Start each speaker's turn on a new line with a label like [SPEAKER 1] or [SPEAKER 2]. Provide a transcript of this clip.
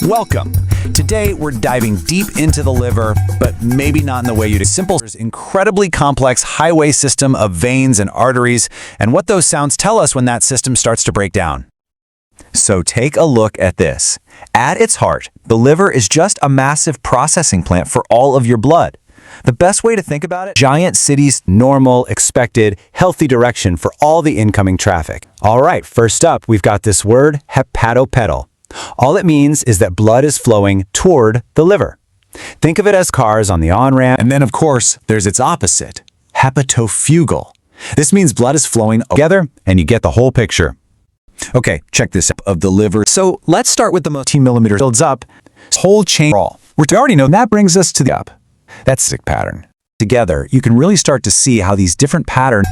[SPEAKER 1] Welcome. Today we're diving deep into the liver, but maybe not in the way you'd simple. There's incredibly complex highway system of veins and arteries, and what those sounds tell us when that system starts to break down. So take a look at this. At its heart, the liver is just a massive processing plant for all of your blood. The best way to think about it, giant city's normal, expected, healthy direction for all the incoming traffic. All right, first up, we've got this word, hepatopetal. All it means is that blood is flowing toward the liver. Think of it as cars on the on-ramp. And then, of course, there's its opposite, hepatofugal. This means blood is flowing together, and you get the whole picture. Okay, check this out of the liver. So let's start with the most 10 millimeters builds up, whole chain. We already know that brings us to the up. That's the pattern. Together, you can really start to see how these different patterns